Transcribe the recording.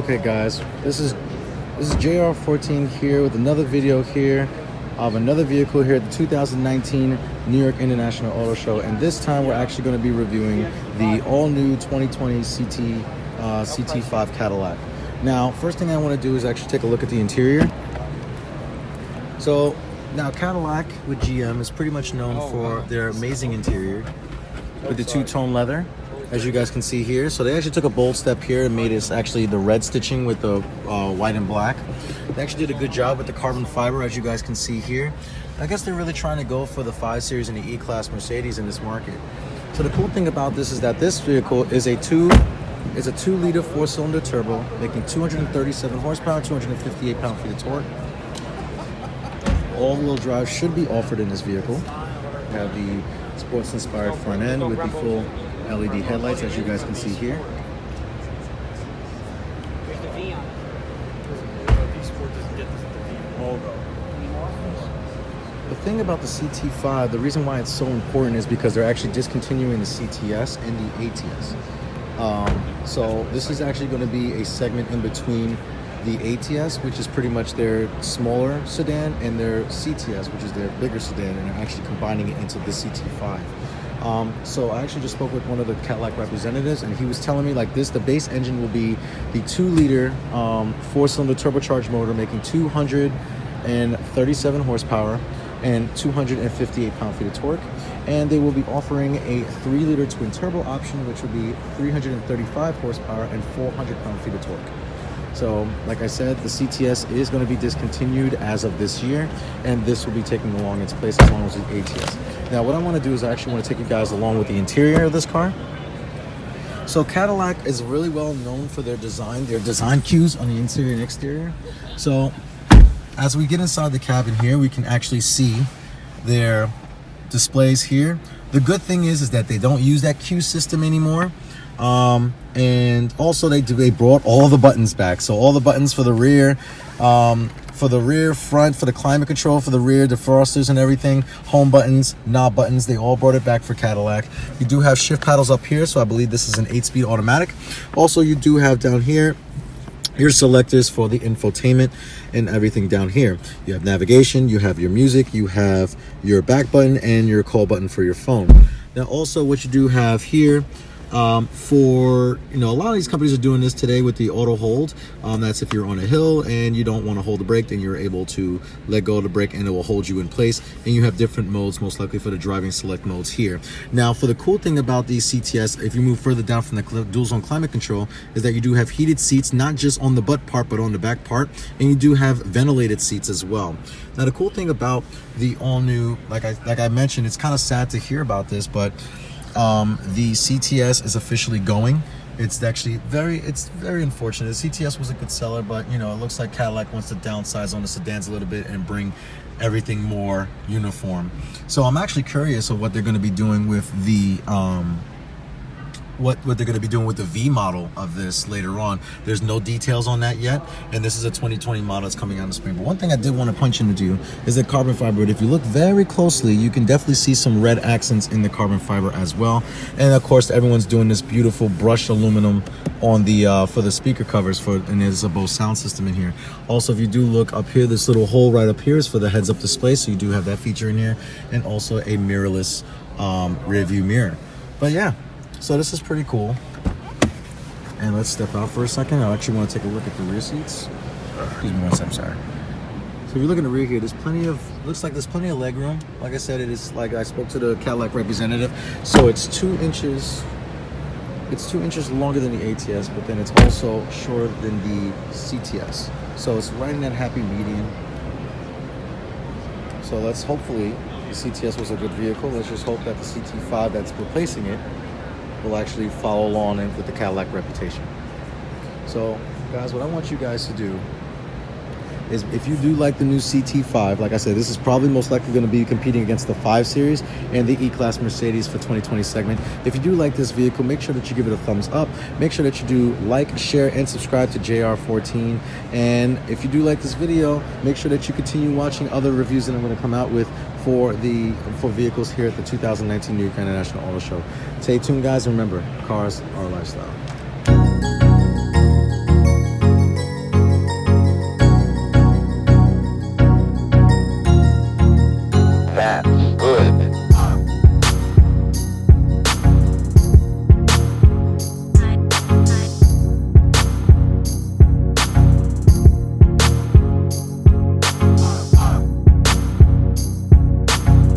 Okay guys, this is JR14 here with another video here of another vehicle here at the 2019 New York International Auto Show, and this time we're actually going to be reviewing the all-new 2020 CT5 Cadillac. Now, first thing I want to do is actually take a look at the interior. So now Cadillac with GM is pretty much known for their amazing interior with the two-tone leather, as you guys can see here. So they actually took a bold step here and made it actually the red stitching with the white and black. They actually did a good job with the carbon fiber, as you guys can see here. I guess they're really trying to go for the 5 Series and the E-Class Mercedes in this market. So the cool thing about this is that this vehicle is a 2-liter 4-cylinder turbo, making 237 horsepower, 258 pound-feet of torque. All-wheel drive should be offered in this vehicle. We have the sports-inspired front end with the full LED headlights, as you guys can see here. The thing about the CT5, the reason why it's so important is because they're actually discontinuing the CTS and the ATS. So this is actually going to be a segment in between the ATS, which is pretty much their smaller sedan, and their CTS, which is their bigger sedan, and they're actually combining it into the CT5. So I actually just spoke with one of the Cadillac representatives, and he was telling me like this: the base engine will be the 2-liter 4-cylinder turbocharged motor, making 237 horsepower and 258 pound-feet of torque. And they will be offering a 3-liter twin turbo option, which will be 335 horsepower and 400 pound-feet of torque. So, like I said, the CTS is going to be discontinued as of this year, and this will be taking along its place as long as the ATS. Now, what I want to do is I actually want to take you guys along with the interior of this car. So, Cadillac is really well known for their design cues on the interior and exterior. So, as we get inside the cabin here, we can actually see their displays here. The good thing is that they don't use that cue system anymore. And also they brought all the buttons back. So all the buttons for the rear, front, for the climate control, for the rear defrosters and everything, home buttons, knob buttons, they all brought it back for Cadillac. You do have shift paddles up here, so I believe this is an 8-speed automatic. Also, you do have down here your selectors for the infotainment and everything down here. You have navigation, you have your music, you have your back button, and your call button for your phone. Now also what you do have here, for, a lot of these companies are doing this today with the auto hold. That's if you're on a hill and you don't want to hold the brake, then you're able to let go of the brake and it will hold you in place. And you have different modes, most likely for the driving select modes here. Now, for the cool thing about these CTS, if you move further down from the dual zone climate control, is that you do have heated seats, not just on the butt part, but on the back part. And you do have ventilated seats as well. Now, the cool thing about the all new, like I mentioned, it's kind of sad to hear about this, but the CTS is officially going. It's actually very unfortunate. The CTS was a good seller, but it looks like Cadillac wants to downsize on the sedans a little bit and bring everything more uniform. So I'm actually curious of what they're going to be doing with the what they're going to be doing with the V model of this later on. There's no details on that yet, and this is a 2020 model that's coming out in the spring. But one thing I did want to punch into is the carbon fiber. If you look very closely, you can definitely see some red accents in the carbon fiber as well. And of course, everyone's doing this beautiful brushed aluminum on the for the speaker covers, and there's a Bose sound system in here. Also, if you do look up here, this little hole right up here is for the heads-up display, so you do have that feature in here, and also a mirrorless rear view mirror. But yeah, so this is pretty cool. And let's step out for a second. I actually want to take a look at the rear seats. Excuse me one second, sorry. So if you look in the rear here, there's looks like there's plenty of leg room. Like I said, it is, like I spoke to the Cadillac representative, so it's 2 inches. It's 2 inches longer than the ATS, but then it's also shorter than the CTS. So it's right in that happy median. So let's hopefully, the CTS was a good vehicle. Let's just hope that the CT5 that's replacing it will actually follow along with the Cadillac reputation. So guys, what I want you guys to do is, if you do like the new CT5, like I said, this is probably most likely going to be competing against the 5 Series and the E-Class Mercedes for 2020 segment. If you do like this vehicle, make sure that you give it a thumbs up. Make sure that you do like, share, and subscribe to JR14. And if you do like this video, make sure that you continue watching other reviews that I'm going to come out with for vehicles here at the 2019 New York International Auto Show. Stay tuned, guys, and remember, cars are a lifestyle.